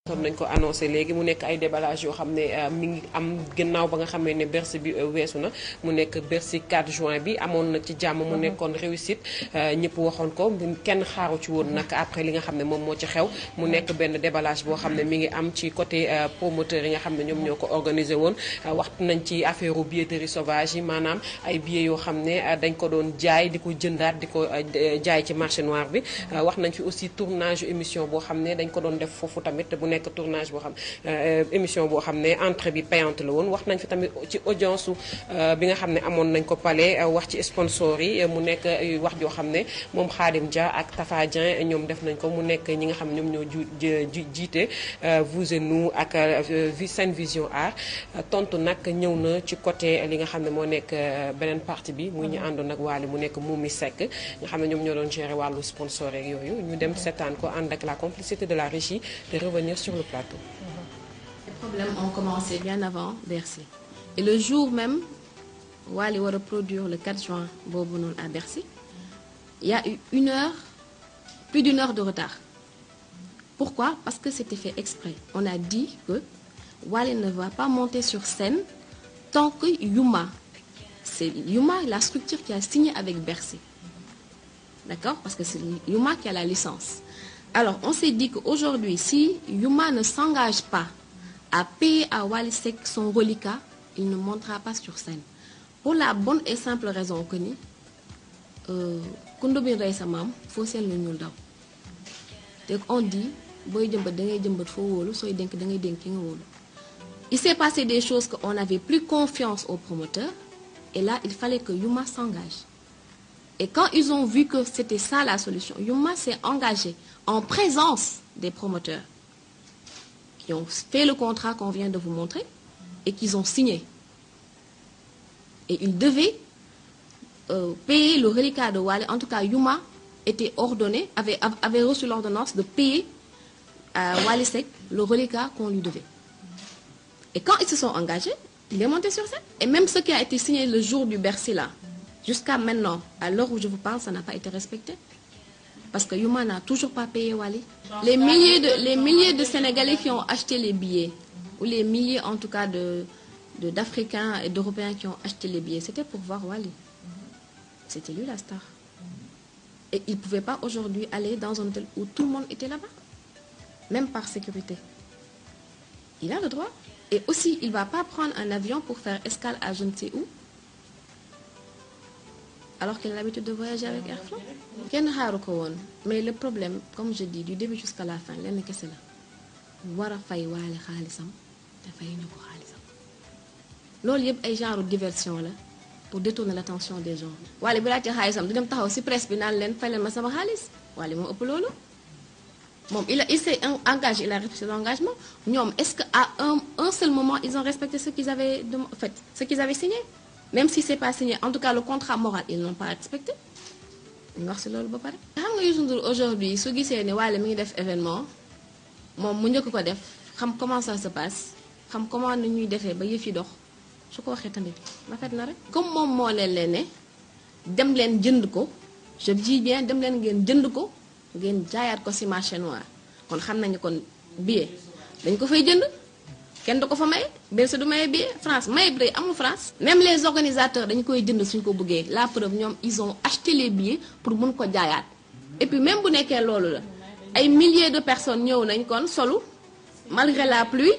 kon nañ ko annoncé léegi mu nekk ay déballage yoo xam ne mi ngi am gannaaw ba nga xamee ne Bercy bi weesu na mu nekk Bercy 4 juin bi amoon na ci jàmm mu nekkoon réussite ñëpp waxoon ko kenn xaaru ci woon nag après li nga xam ne moom moo ci xew mu nekk benn déballage boo xam ne mi ngi am ci côté promoteur yi nga xam ne ñoom ñoo ko organisé woon waxtu nañ ci affaire billetterie sauvage yi maanaam ay billets yoo xam ne dañ ko doon jaay di ko jëndaat di ko jaay ci marché noir bi wax nañ fi aussi tournage émission boo xam ne dañ ko doon def foofu tamit bu nekk tournage boo xam émission boo xam ne entrée bi payante la woon wax nañ fi tamit ci audience bi nga xam ne amoon nañ ko palais wax ci sponsor yi mu nekk wax joo xam ne moom Khadim Dia ak Tafa Dieng ñoom def nañ ko mu nekk ñi nga xam ne ñoom ñoo jiite vous et nous ak Sen Vision Art tontu nag ñëw na ci côté li nga xam ne moo nekk beneen partie bi muy ñu àndoon ak Wally mu nekk Moumi Seck nga xam ne ñoom ñoo doon gérer wàllu sponsor ak yooyu ñu dem seetaan ko ànd ak la complicité de la régie de revenir sur le plateau. Les problèmes ont commencé bien avant Bercy. Et le jour même, Wally va reproduire le 4 juin boobu noonu à Bercy. Il y a eu plus d'une heure de retard. Pourquoi? Parce que c'était fait exprès. On a dit que Wally ne va pas monter sur scène tant que Yuma, c'est Yuma la structure qui a signé avec Bercy. D'accord? Parce que c'est Yuma qui a la licence. Alors, on s'est dit qu'aujourd'hui, si Yuma ne s'engage pas à payer à Wally Seck son reliquat, il ne montera pas sur scène. Pour la bonne et simple raison que ni kundobin rey sa maam foo seen lu ñuul daw te on dit booy jëmbat da ngay jëmbat foo wóolu sooy dénk da ngay dénk ki nga wóolu. Il s'est passé des choses qu'on n'avait plus confiance aux promoteurs et là il fallait que Yuma s'engage. Et quand ils ont vu que c'était ça la solution, Yuma s'est engagé en présence des promoteurs qui ont fait le contrat qu'on vient de vous montrer et qu'ils ont signé. Et ils devaient payer le reliquat de Wally. En tout cas, Yuma était ordonné, avait reçu l'ordonnance de payer à Wally Seck le reliquat qu'on lui devait. Et quand ils se sont engagés, il est monté sur scène. Et même ce qui a été signé le jour du Bercy là, jusqu'à maintenant, à l'heure où je vous parle, ça n'a pas été respecté. Parce que Yuma n'a toujours pas payé Wally. Les milliers de Sénégalais qui ont acheté les billets, ou les milliers en tout cas d'Africains et d'Européens qui ont acheté les billets, c'était pour voir Wally. C'était lui la star. Et il ne pouvait pas aujourd'hui aller dans un hôtel où tout le monde était là-bas. Même par sécurité. Il a le droit. Et aussi, il ne va pas prendre un avion pour faire escale à je ne sais où. Alors qu'il a l'habitude de voyager avec Air France. Kenn xaaru ko woon mais le problème comme je dis du début jusqu'à la fin lenn kese la war a fay Wally xaalisam te fay ñu ko xaalisam loolu yëpp ay genre diversion la pour détourner l'attention des gens. Wally bu laajte xaalisam du dem taxaw ci presse bi naan leen fay leen ma sama xaalis Wally moo ëpp loolu moom il s'est engagé, il a respecté l'engagement. ñoom est-ce que à un seul moment ils ont respecté ce qu'ils avaient fait ce qu'ils avaient signé. Même si c'est pas signé, en tout cas le contrat moral, ils n'ont pas respecté. ñu wax ci loolu ba pare. xam nga Youssou Ndour aujourd'hui su gisee ne Wally mi ngi def événement moom mu njëkk ko def xam comment ça se passe xam comment ni ñuy defee ba yëf yi dox su ko waxee tamit rafet na rek. comme moom moo leen ne dem leen jënd ko je dis bien dem leen ngeen jënd ko ngeen jaayaat ko ci marché noir kon xam nañu kon billet dañ ko fay jënd. kenn du ko fa maye Bercy du maye billet France maye bi amul France. même les organisateurs dañu koy jënd suñ ko bëggee la preuve ñoom ils ont acheté les billets pour mun ko jaayaat et puis même bu nekkee loolu la ay milliers de personnes ñëw nañ kon solu malgré la pluie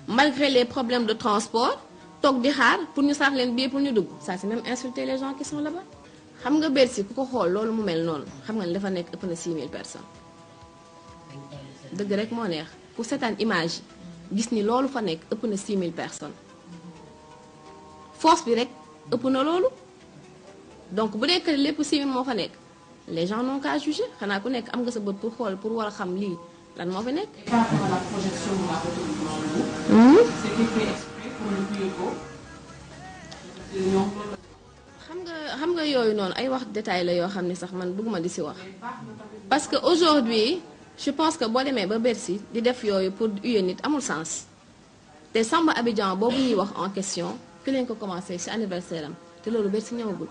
malgré les problèmes de transport toog di xaar pour ñu sax leen billet pour ñu dugg ça c'est même insulter les gens qui sont là-bas. xam nga Bercy ku ko xool loolu mu mel noonu xam nga ne dafa nekk ëpp na 6000 personnes dëgg rek moo neex ku seetaan image gis ni loolu fa nekk ëpp na 6000 personnes force bi rek ëpp na loolu donc bu nekk lépp 6000 moo fa nekk les gens n'ont qu'à juger xanaa ku nekk am nga sa bët pour xool pour war a xam lii lan moo fa nekk. Par rapport à la projection de la photo du Blanc, c'était fait exprès pour le Puyo. xam nga yooyu noonu ay wax détail la yoo xam ne sax man bëgguma di ci wax parce que aujourd'hui je pense que boo demee ba Bercy di def yooyu pour huer nit amul sens te Samba Abidjan boobu ñuy wax en question fi lañ ko commencé ci anniversaire am te loolu Bercy ñëwagul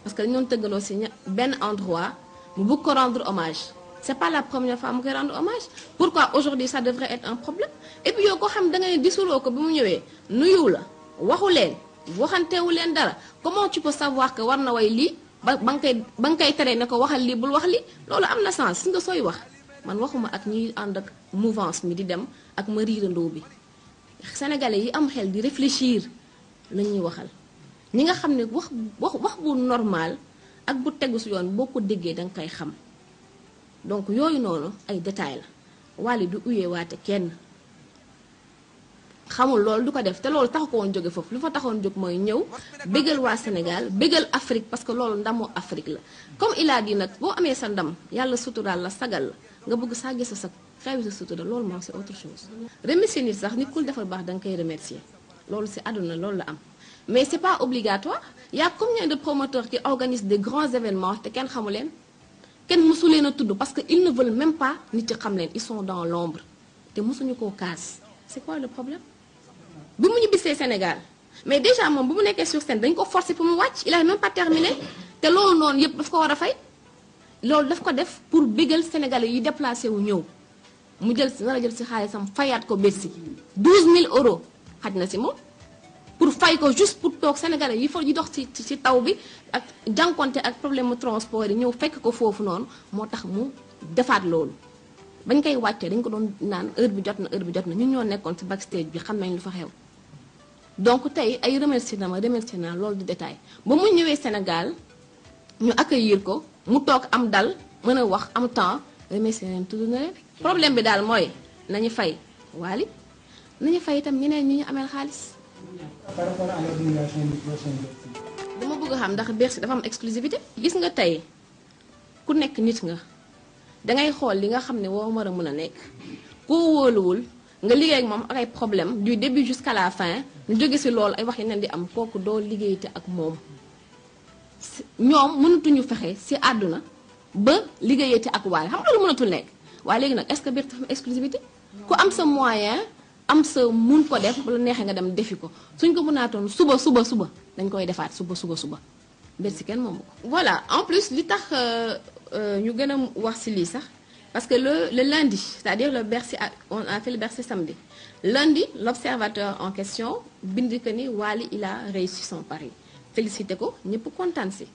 parce que dañu doon tëggaloo ci benn endroit mu bëgg ko rendre hommage c'est pas la première fois mu koy rendre hommage pourquoi aujourd'hui ça devrait être un problème et puis yow ko xam da nga ne disuloo ko bi mu ñëwee nuyu la waxu leen waxantewu leen dara comment tu peux savoir que war na way lii ba nga koy teree ne ko waxal lii bul wax lii loolu am na sens si nga sooy wax man waxuma ak ñiy ànd ak mouvance mi di dem ak ma riirandoo bi sénégalais yi am xel di réfléchir lañ ñuy waxal ñi nga xam ne wax bu normal ak bu tegu si yoon boo ko déggee da nga koy xam donc yooyu noonu ay détails la Wally du uyee waate kenn xamul loolu du ko def te loolu taxu ko woon jóge foofu lu fa taxoon jóg mooy ñëw bégal waa Sénégal bégal Afrique parce que loolu ndamu Afrique la comme il a dit nag boo amee sa ndam yàlla suturaal la sagal la nga bëgg saa gis sa xewi sa sutura loolu moom c'est autre chose remercier nit sax nit ku defal baax da nga koy remercier loolu si àdduna loolu la am mais c'est pas obligatoire il y a combien de promoteurs qui organisent des grands événements te kenn xamu leen kenn mësu leen a tudd parce que ils ne veulent même pas nit yi xam leen ils sont dans l'ombre te mësuñu koo kaas c'est quoi le problème bi mu ñibbisee Sénégal mais déjà moom bu mu nekkee sur scène dañ ko forcer pour mu wàcc il a même pas terminé te loolu noonu yëpp daf ko war a fay loolu daf ko def pour bégal sénégalais yi déplacé wu ñëw mu jël si war a jël si xaalisam fayaat ko Bercy 12000 euros xaj na si moom pour fay ko juste pour toog sénégalais yi fa yi dox ci taw bi ak jànkonte ak problème mu transport yi ñëw fekk ko foofu noonu moo tax mu defaat loolu bañ koy wàccee dañ ko doon naan heure bi jot na ñun ñoo nekkoon ci backstage bi xam nañ lu fa xew donc tey ay remercier naa loolu du détail ba mu ñëwee Sénégal ñu accueillir ko mu toog am dal mën a wax am temps remercier leen tudd na leen problème bi daal mooy nañu fay Wally nañu fay itam ñeneen ñi ñu ameel xaalis. Par rapport à l'organisation du prochain Bercy. dama bëgg a xam ndax Bercy dafa am exclusivité gis nga tey ku nekk nit nga dangay xool li nga xam ne woo war a mën a nekk koo wóoluwul nga liggéey ak moom ak ay problème du début jusqu'à la fin ñu jóge ci loolu ay wax yeneen di am kooku doo liggéeyte ak moom ñoom mënatuñu fexe ci àdduna ba liggéeyate ak Wally xam nga loolu mënatul nekk waaye léegi nag est-ce que Bercy dafa am exclusivité ku am sa moyen am sa mun ko def bu la neexee nga dem defi ko suñ ko mënaatoon suba dañ koy defaat suba Bercy kenn moomu ko. voilà en plus li tax ñu gën a wax ci lii sax parce que le lundi c'est-à-dire le Bercy on a fait le Bercy samedi lundi l'observateur en question bind que ni Wally il a réussi son pari félicité ko ñëpp kontaan ci.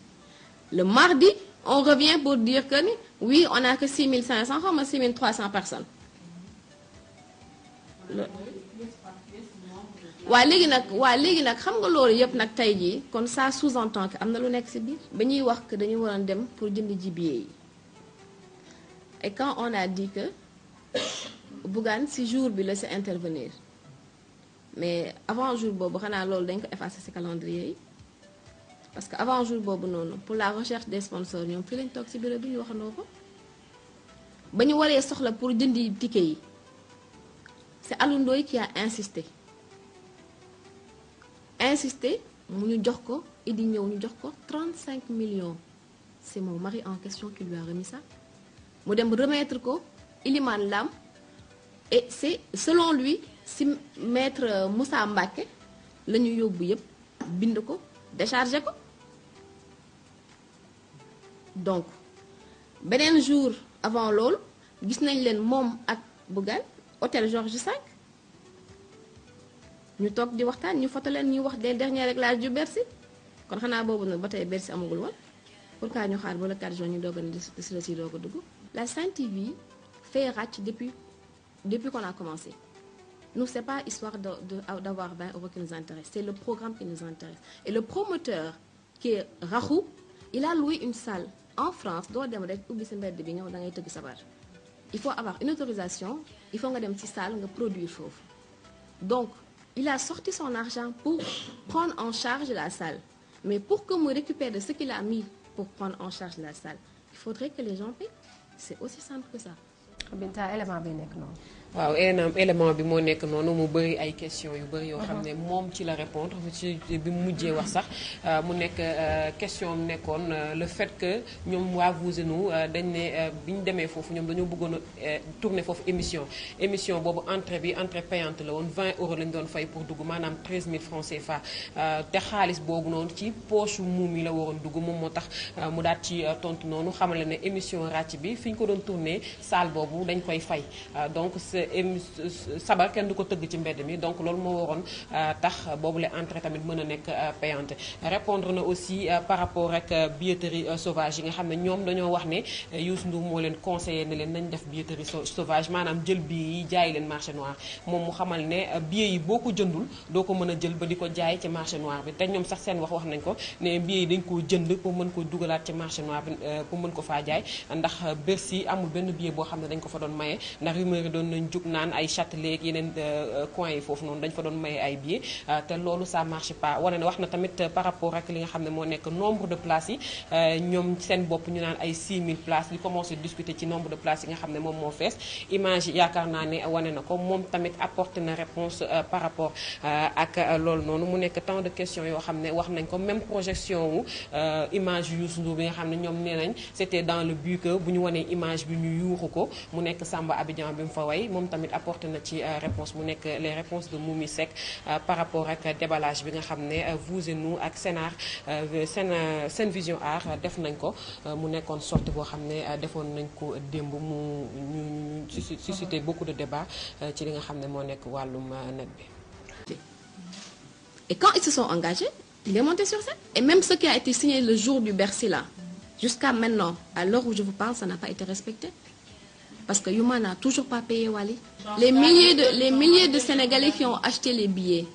Le mardi on revient pour dire que ni oui on a que 6500 xaw ma 6300 personnes. waa léegi nag xam nga loolu yëpp nag tey jii kon ça sous-entend que am na lu nekk ci biir ba ñuy wax que dañu waroon dem pour jënd ji billet yi et quand on a dit que Bougane ci jour bi la ci intervenir mais avant jour boobu xanaa loolu dañ ko effacer ci calendrier yi parce que avant jour boobu noonu pour la recherche des sponsors ñoom fii lañ toog ci bureau bi ñu waxandoo ko ba ñu waree soxla pour jëndi ticket yi c'est Alou Ndoye qui a insisté mu ñu jox ko Idi ñëw ñu jox ko 35 millions c'est mon mari en question qui lui a remis ça mu dem remettre ko Ilimane Lam et c'est selon lui si maître Moussa Mbacké la ñu yóbbu yëpp bind ko déchargé ko donc beneen jour avant loolu gis nañ leen moom ak Bougane hôtel Georges V ñu toog di waxtaan ñu foto leen ñuy wax des derniers réglages du Bercy kon xanaa boobu nag ba tey Bercy amagul woon pourquoi ñu xaar ba le 4 juin ñu doog a ne si la si doog a dugg. La Sen TV fait ràcc depuis qu'on a commencé nous c'est pas histoire d'avoir 20 euros qui nous intéresse c'est le programme qui nous intéresse et le promoteur qui est Rakhou il a loué une salle en France doo dem rek ubbi sa mbedd bi ñëw da ngay tëgg sabar il faut avoir une autorisation il faut nga dem ci salle nga produire foofu donc il a sorti son argent pour prendre en charge la salle mais pour que mu récupère de ce qu'il a mis pour prendre en charge la salle il faudrait que les gens paient c'est aussi simple que ça. Binta élément bi nekk noonu. waaw élément bi moo nekk noonu mu bëri ay questions yu bëri yoo xam ne moom ci la répondre ci bi mu mujjee wax sax mu nekk question am nekkoon le fait que ñoom waa Vous et Nous dañ ne bi ñu demee foofu ñoom dañoo bëggoon a tourner foofu émission boobu entrée payante la woon 20 euros lañu doon fay pour dugg maanaam 13 000 francs CFA te xaalis boobu noonu ci poche muum yi la waroon dugg moom moo tax mu daat ci tontu noonu xamale ne émission ràcc bi fi ñu ko doon tourner salle boobu dañ koy fay donc sabar kenn du ko tëgg ci mbedd mi donc loolu moo waroon tax boobu la entrée tamit mën a nekk payante répondre na aussi par rapport ak billetterie sauvage yi nga xam ne ñoom dañoo wax ne Youssou Ndour moo leen conseillé ne leen nañ def billetterie sauvage maanaam jël billet yi jaay leen marché noir moom mu xamal ne billet yi boo ko jëndul doo ko mën a jël ba di ko jaay ci marché noir bi te ñoom sax seen wax nañ ko ne billet yi dañ koo jënd pour mën ko dugalaat ci marché noir bi pour mën ko faa jaay ndax Bercy amul benn billet boo xam ne dañ ko fa doon maye ndax rumeur yi doon nañ jug naan ay Châtelet ak yeneen coins yi foofu noonu dañ fa doon maye ay billets te loolu ça marche pas wane ne wax na tamit par rapport ak li nga xam ne moo nekk nombre de places yi ñoom seen bopp ñu naan ay 6000 places li commencé discuter ci nombre de places yi nga xam ne moom moo fees image yi yaakaar naa ne wane na ko moom tamit apporté na réponse par rapport ak loolu noonu mu nekk tant de questions yoo xam ne wax nañ ko même projection wu image Youssou Ndour bi nga xam ne ñoom nee nañ c'était dans le but que bu ñu wanee image bi ñu yuuxu ko mu nekk Samba Abidjan bi mu fa way moom tamit apporté na ci réponse mu nekk les réponses de Moumi Seck par rapport ak déballage bi nga xam ne Vous et Nous ak Sen Vision Art def nañ ko mu nekkoon sortie boo xam ne defoon nañ ko démb mu ñu suscité beaucoup de débats ci li nga xam ne moo nekk wàllum net bi. Et quand ils se sont engagés, il est monté sur scène. Et même ce qui a été signé le jour du Bercy là, jusqu'à maintenant, à l'heure où je vous parle, ça n'a pas été respecté. Parce que Yuma n'a toujours pas payé Wally. Les milliers de Sénégalais qui ont acheté les billets,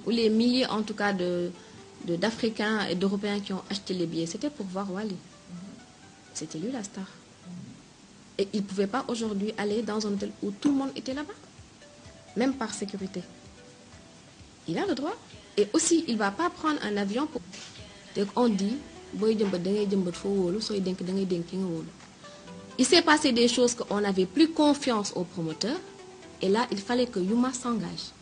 ou les milliers en tout cas d'Africains et d'Européens qui ont acheté les billets, c'était pour voir Wally. C'était lui la star. Et il ne pouvait pas aujourd'hui aller dans un hôtel où tout le monde était là-bas, même par sécurité. Il a le droit. Et aussi, il ne va pas prendre un avion pour... Donc on dit, il s'est passé des choses qu'on n'avait plus confiance aux promoteurs. Et là, il fallait que Yuma s'engage.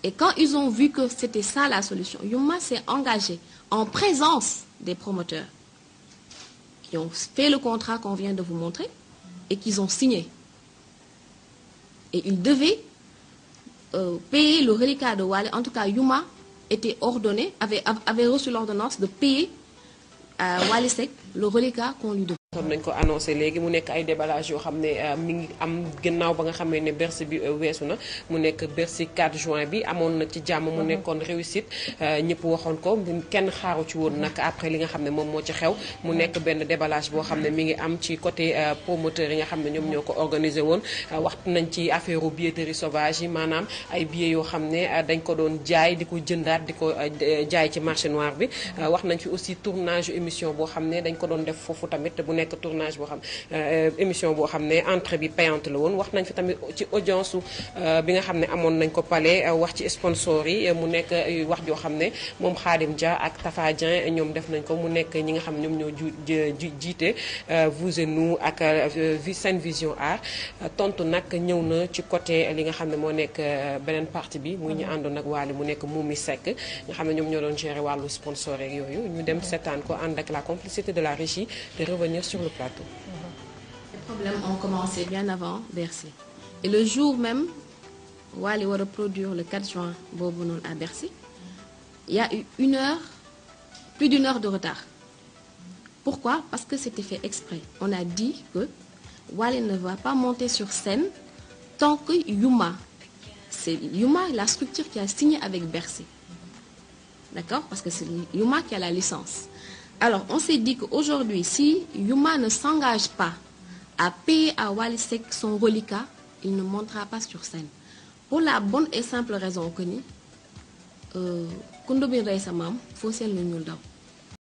Et quand ils ont vu que c'était ça la solution, Yuma s'est engagé en présence des promoteurs qui ont fait le contrat qu'on vient de vous montrer et qu'ils ont signé. Et ils devaient payer le reliquat de Wally. En tout cas, Yuma était ordonné, avait reçu l'ordonnance de payer à Wally Seck le reliquat qu'on lui devait. kon nañ ko annoncé léegi mu nekk ay déballage yoo xam ne mi ngi am gannaaw ba nga xamee ne Bercy bi weesu na mu nekk Bercy 4 juin bi amoon na ci jàmm mu nekkoon réussite ñëpp waxoon ko kenn xaaru ci woon nag après li nga xam ne moom moo ci xew mu nekk benn déballage boo xam ne mi ngi am ci côté promoteur yi nga xam ne ñoom ñoo ko organisé woon waxtu nañ ci affaire u billetterie sauvage yi maanaam ay billets yoo xam ne dañ ko doon jaay di ko jëndaat di ko jaay ci marché noir bi wax nañ fi aussi tournage émission boo xam ne dañ ko doon def foofu tamit nekk tournage boo xam émission boo xam ne entrée bi payante la woon wax nañ fi tamit ci audience bi nga xam ne amoon nañ ko palais wax ci sponsor yi mu nekk wax joo xam ne moom Khadim Dia ak Tafa Dieng ñoom def nañ ko mu nekk ñi nga xam ne ñoom ñoo jiite Vous et Nous ak Sen Vision Art tontu nag ñëw na ci côté li nga xam ne moo nekk beneen partie bi muy ñu àndoon ak Wally mu nekk Moumi Seck nga xam ne ñoom ñoo doon gérer wàllu sponsor ak yooyu ñu dem seetaan ko ànd ak la complicité de la régie de revenir sur le plateau. Les problèmes ont commencé bien avant Bercy. Et le jour même, Wally va reproduire le 4 juin Bobonon à Bercy. Il y a eu plus d'une heure de retard. Pourquoi? Parce que c'était fait exprès. On a dit que Wally ne va pas monter sur scène tant que Yuma, c'est Yuma la structure qui a signé avec Bercy. D'accord? Parce que c'est Yuma qui a la licence. Alors, on s'est dit qu'aujourd'hui, si Yuma ne s'engage pas à payer à Wally Seck son reliquat, il ne montera pas sur scène. Pour la bonne et simple raison que ni, Koundobin Rey sa maam, faut seen lu ñuul daw.